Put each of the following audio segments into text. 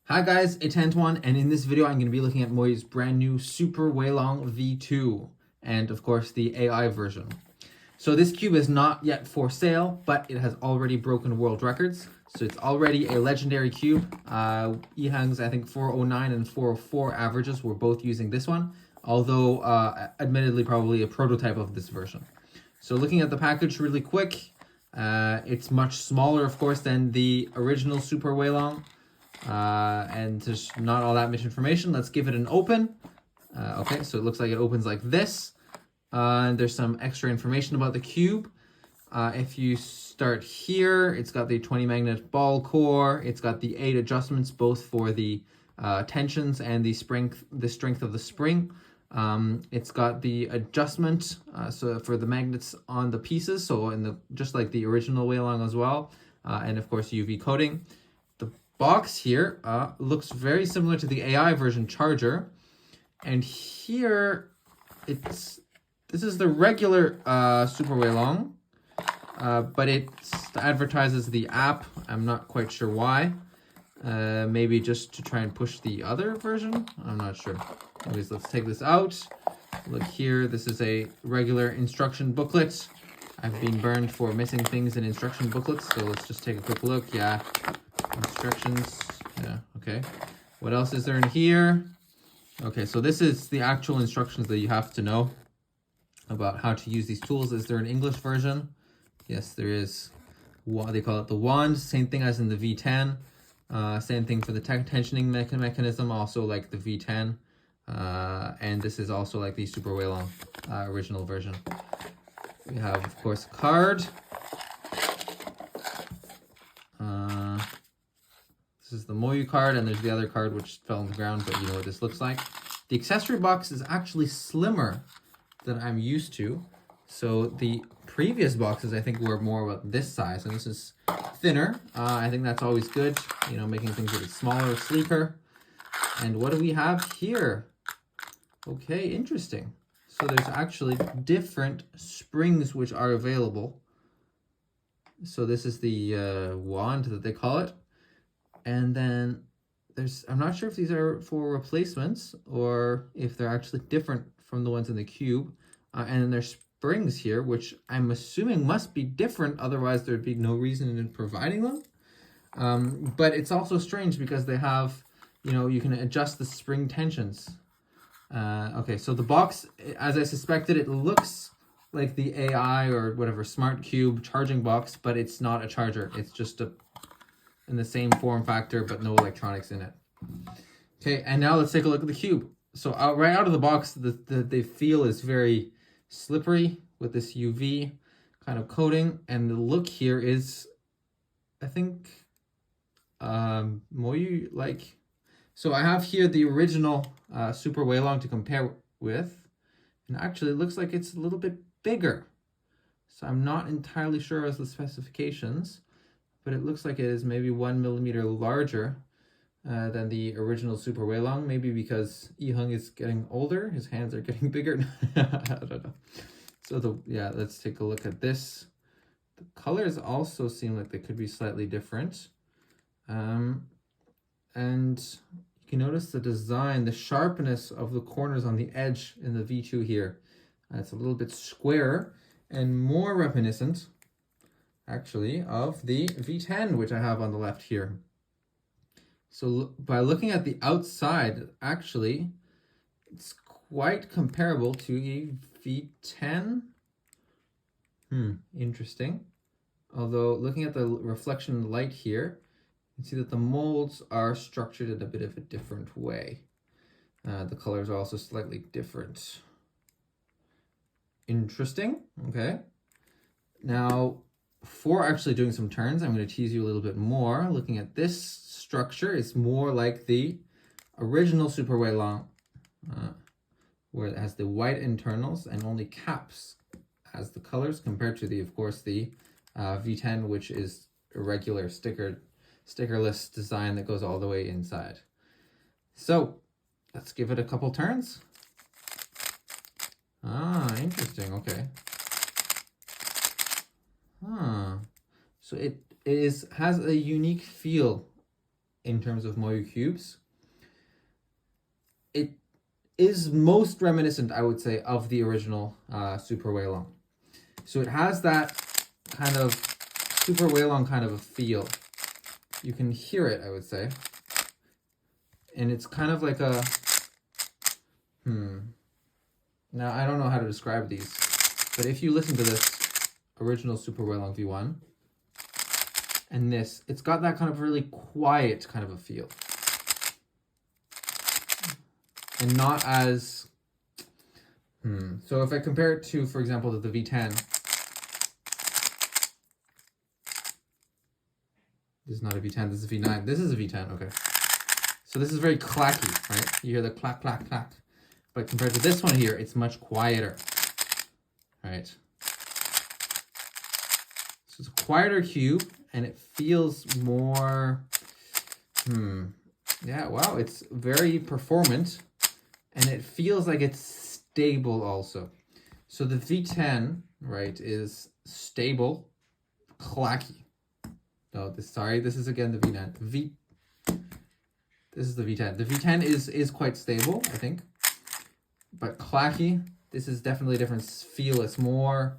Hi guys, it's Antoine, and in this video I'm going to be looking at MoYu's brand new Super Weilong V2, and of course the AI version. So this cube is not yet for sale, but it has already broken world records, so it's already a legendary cube. Yihang's, I think 409 and 404 averages were both using this one, although admittedly probably a prototype of this version. So looking at the package really quick, it's much smaller of course than the original Super Weilong. And there's not all that much information. Let's give it an open. Okay, so it looks like it opens like this. There's some extra information about the cube. If you start here, it's got the 20 magnet ball core. It's got the 8 adjustments, both for the tensions and the strength of the spring. It's got the adjustment so for the magnets on the pieces, so just like the original Weilong as well, and of course UV coating. Box here looks very similar to the AI version charger, and here this is the regular Super Weilong, but it advertises the app. I'm not quite sure why. Maybe just to try and push the other version. I'm not sure. Anyways, let's take this out. Look here. This is a regular instruction booklet. I've been burned for missing things in instruction booklets, so let's just take a quick look. Yeah. Instructions. Yeah, okay. What else is there in here? Okay, so this is the actual instructions that you have to know about how to use these tools. Is there an English version? Yes, there is. They call it the wand. Same thing as in the V10. Same thing for the tensioning mechanism, also like the V10. And this is also like the Super Weilong original version. We have, of course, a card. This is the MoYu card, and there's the other card which fell on the ground, but you know what this looks like. The accessory box is actually slimmer than I'm used to. So the previous boxes, I think, were more about this size, and this is thinner. I think that's always good, you know, making things a bit smaller, sleeker. And what do we have here? Okay, interesting. So there's actually different springs which are available. So this is the wand that they call it. And then I'm not sure if these are for replacements or if they're actually different from the ones in the cube. And then there's springs here, which I'm assuming must be different. Otherwise, there'd be no reason in providing them. But it's also strange because they have, you know, you can adjust the spring tensions. Okay, so the box, as I suspected, it looks like the AI or whatever smart cube charging box, but it's not a charger. It's just in the same form factor, but no electronics in it. Okay, and now let's take a look at the cube. So right out of the box, the feel is very slippery with this UV kind of coating, and the look here is, I think, MoYu like. So I have here the original Super Weilong to compare with, and actually it looks like it's a little bit bigger. So I'm not entirely sure as the specifications, but it looks like it is maybe 1 millimeter larger than the original Super Weilong, maybe because Yihang is getting older, his hands are getting bigger. I don't know. So let's take a look at this. The colors also seem like they could be slightly different. And you can notice the design, the sharpness of the corners on the edge in the V2 here. It's a little bit squarer and more reminiscent, actually, of the V10, which I have on the left here. So by looking at the outside, actually, it's quite comparable to a V10. Interesting. Although looking at the reflection light here, you can see that the molds are structured in a bit of a different way. The colors are also slightly different. Interesting. Okay. Now, before actually doing some turns, I'm going to tease you a little bit more. Looking at this structure, it's more like the original Super Weilong, where it has the white internals and only caps as the colors, compared to of course, the V10, which is a regular stickerless design that goes all the way inside. So let's give it a couple turns. Interesting. Okay. So it has a unique feel in terms of MoYu cubes. It is most reminiscent, I would say, of the original Super Weilong. So it has that kind of Super Weilong kind of a feel. You can hear it, I would say. And it's kind of like a... Now, I don't know how to describe these, but if you listen to this original Super Weilong V1 and this, it's got that kind of really quiet kind of a feel. And not as... So if I compare it to, for example, the V10, this is not a V10, this is a V9. This is a V10, okay. So this is very clacky, right? You hear the clack, clack, clack. But compared to this one here, it's much quieter, right? So it's a quieter cube, and it feels more, yeah, wow, it's very performant, and it feels like it's stable also. So the V10, right, is stable, clacky. No, this is again the V9. This is the V10. The V10 is quite stable, I think. But clacky, this is definitely a different feel. It's more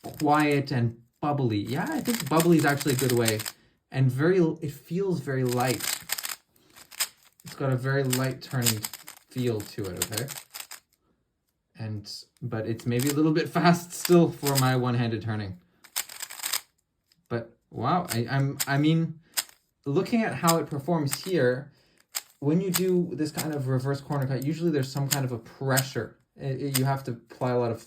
quiet and bubbly. Yeah, I think bubbly is actually a good way. And it feels very light. It's got a very light turning feel to it, okay? But it's maybe a little bit fast still for my one-handed turning. But wow, I mean, looking at how it performs here, when you do this kind of reverse corner cut, usually there's some kind of a pressure. You have to apply a lot of,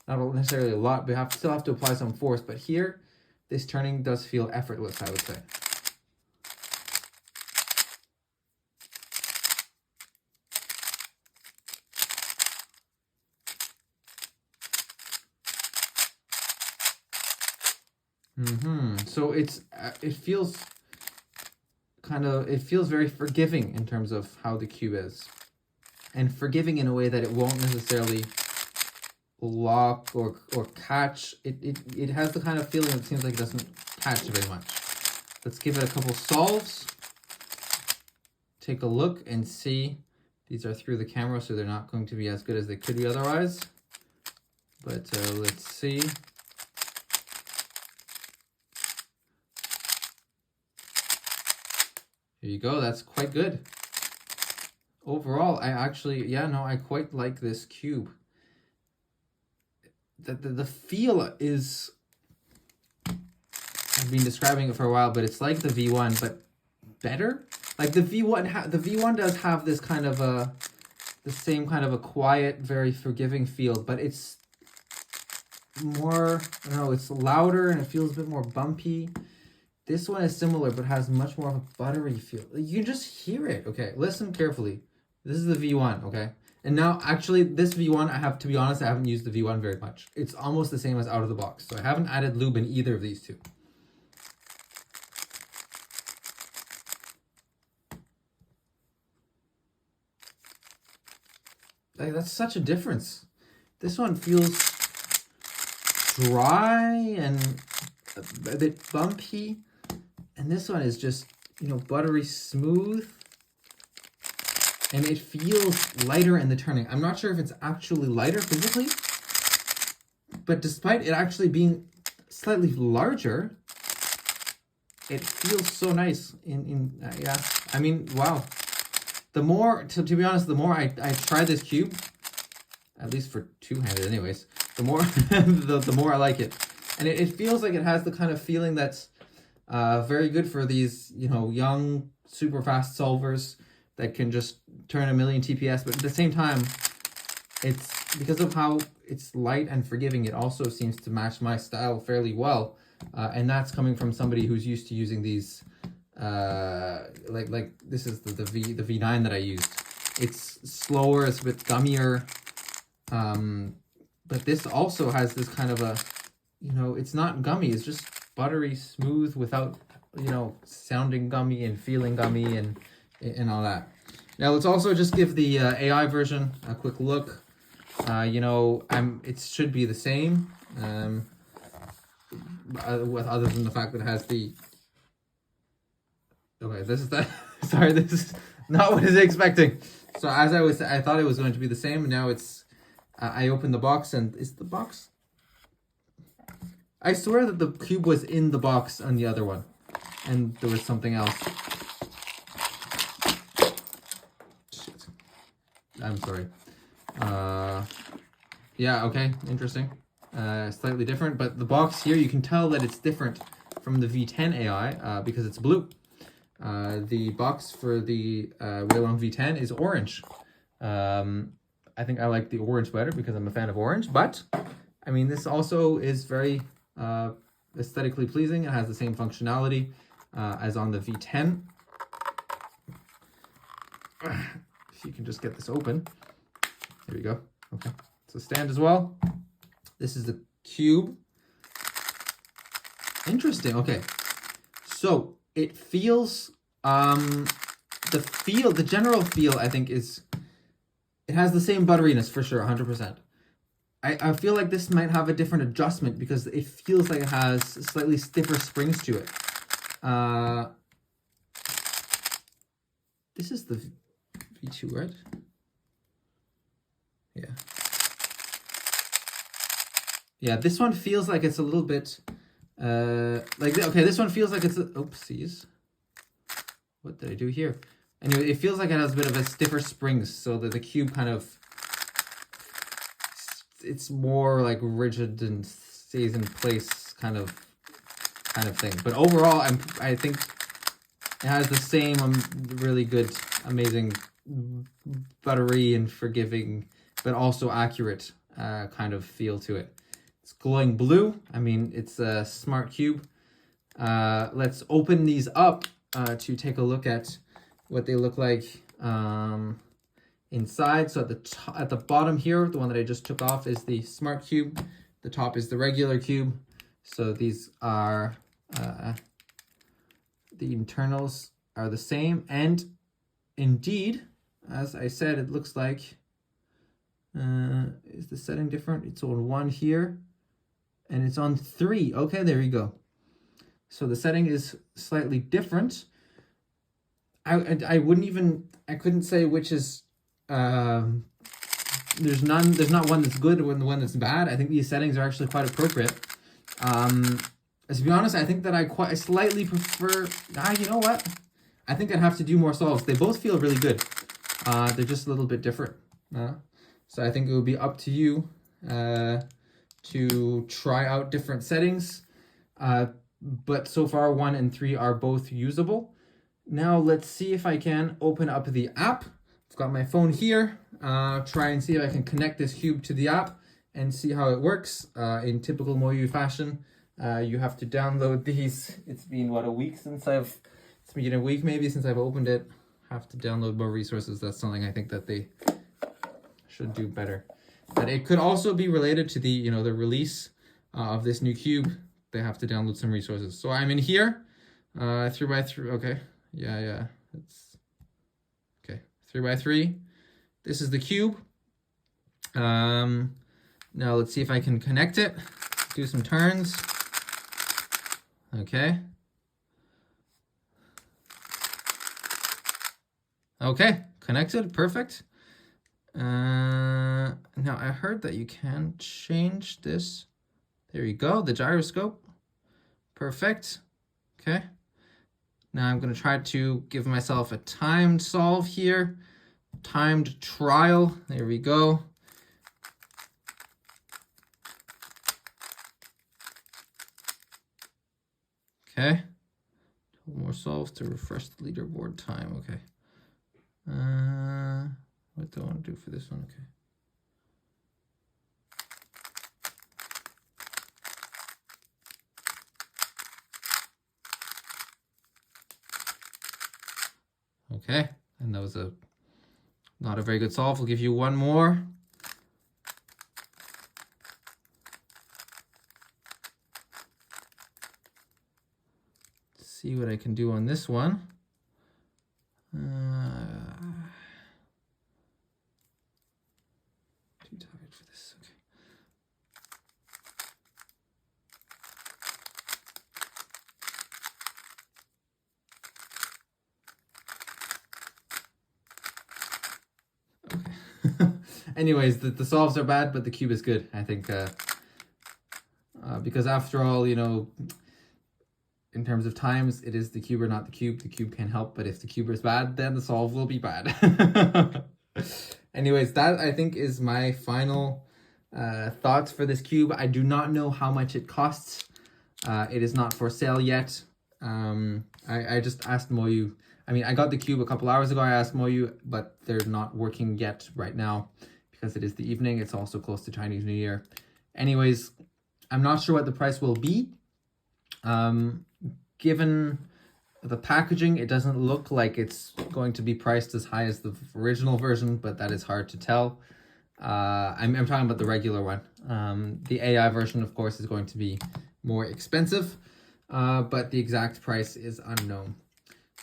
not necessarily a lot, but still have to apply some force. But here, this turning does feel effortless, I would say. So it feels very forgiving in terms of how the cube is, and forgiving in a way that it won't necessarily lock or catch. It has the kind of feeling that seems like it doesn't catch very much. Let's give it a couple solves. Take a look and see. These are through the camera, so they're not going to be as good as they could be otherwise. But let's see. Here you go, that's quite good. Overall, I quite like this cube. The feel is, I've been describing it for a while, but it's like the V1, but better. Like the V1 does have this kind of the same kind of a quiet, very forgiving feel, but it's more, I don't know, it's louder and it feels a bit more bumpy. This one is similar, but has much more of a buttery feel. You can just hear it. Okay, listen carefully. This is the V1, okay? And now, actually, this V1, to be honest, I haven't used the V1 very much. It's almost the same as out of the box. So I haven't added lube in either of these two. Like, that's such a difference. This one feels dry and a bit bumpy. And this one is just, buttery smooth. And it feels lighter in the turning. I'm not sure if it's actually lighter physically, but despite it actually being slightly larger, it feels so nice. Yeah, I mean, wow. The more, to be honest, the more I try this cube, at least for two-handed anyways, the more the more I like it. And it feels like it has the kind of feeling that's very good for these, young, super fast solvers that can just turn 1,000,000 TPS. But at the same time, it's because of how it's light and forgiving, it also seems to match my style fairly well. And that's coming from somebody who's used to using these, like this is the V9 that I used. It's slower, it's a bit gummier. But this also has this kind of a, it's not gummy, it's just buttery smooth without, sounding gummy and feeling gummy and all that. Now let's also just give the AI version a quick look. It should be the same, other than the fact that it has the Okay, this is that. Sorry, this is not what I was expecting. So as I thought it was going to be the same. Now it's, I opened the box and is the box? I swear that the cube was in the box on the other one, and there was something else. Shit. I'm sorry. Yeah. Okay. Interesting. Slightly different, but the box here you can tell that it's different from the V10 AI because it's blue. The box for the Weilong V10 is orange. I think I like the orange better because I'm a fan of orange, but I mean, this also is very aesthetically pleasing. It has the same functionality as on the V10. If you can just get this open. There we go. Okay. It's a stand as well. This is the cube. Interesting. Okay. So it feels, the general feel, I think, is, it has the same butteriness for sure, 100%. I feel like this might have a different adjustment because it feels like it has slightly stiffer springs to it. This is the V2, right? Yeah. Yeah, this one feels like it's a little bit, okay, this one feels like it's, oopsies. What did I do here? Anyway, it feels like it has a bit of a stiffer springs, so that the cube kind of, it's more like rigid and stays in place kind of thing. But overall, I think it has the same really good, amazing, buttery and forgiving, but also accurate kind of feel to it. It's glowing blue. I mean, it's a smart cube. Let's open these up to take a look at what they look like inside. So at the bottom here, the one that I just took off is the smart cube. The top is the regular cube. So these are the internals are the same, and indeed, as I said, it looks like is the setting different? It's on 1 here, and it's on 3. Okay, there you go. So the setting is slightly different. I couldn't say which is, there's not one that's good or one that's bad. I think these settings are actually quite appropriate. To be honest, I think that I slightly prefer, you know what? I think I'd have to do more solves. They both feel really good. They're just a little bit different. So I think it would be up to you to try out different settings. But so far 1 and 3 are both usable. Now let's see if I can open up the app. I've got my phone here. Try and see if I can connect this cube to the app and see how it works. In typical MoYu fashion, you have to download these. It's been, what, a week since it's been a week maybe since I've opened it. Have to download more resources. That's something I think that they should do better. But it could also be related to the, the release of this new cube. They have to download some resources. So I'm in here, 3x3, okay. Yeah, it's, okay, 3x3. This is the cube. Now let's see if I can connect it, do some turns. Okay. Okay, connected, perfect. Now I heard that you can change this. There you go, the gyroscope. Perfect. Okay. Now I'm going to try to give myself a timed solve here. Timed trial. There we go. Okay. More solves to refresh the leaderboard time. Okay. What do I want to do for this one? Okay. Okay, and that was not a very good solve. We'll give you one more. See what I can do on this one. Too tired for this. Okay. Anyways, the solves are bad, but the cube is good. I think because after all, you know, in terms of times, it is the cube or not the cube. The cube can help, but if the cube is bad, then the solve will be bad. Anyways, that I think is my final thoughts for this cube. I do not know how much it costs. It is not for sale yet. I just asked MoYu. I mean, I got the cube a couple hours ago. I asked MoYu, but they're not working yet right now because it is the evening. It's also close to Chinese New Year. Anyways, I'm not sure what the price will be. Given the packaging, it doesn't look like it's going to be priced as high as the original version, but that is hard to tell. I'm talking about the regular one. The AI version, of course, is going to be more expensive, but the exact price is unknown.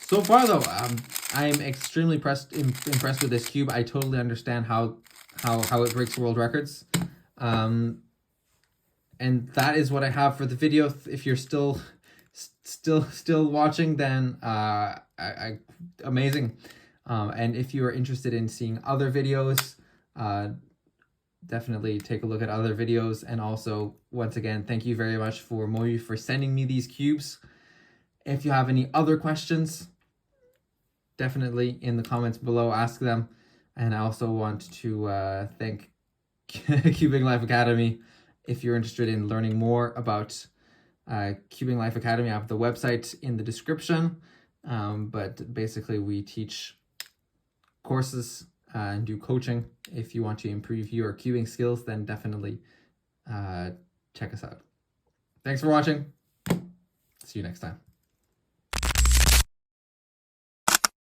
So far, though, I am extremely impressed with this cube. I totally understand how it breaks world records. And that is what I have for the video. If you're still watching, then amazing. And if you are interested in seeing other videos, definitely take a look at other videos. And also, once again, thank you very much for MoYu for sending me these cubes. If you have any other questions, definitely in the comments below, ask them. And I also want to thank Cubing Life Academy. If you're interested in learning more about Cubing Life Academy, I have the website in the description. But basically, we teach courses and do coaching. If you want to improve your cubing skills, then definitely check us out. Thanks for watching. See you next time.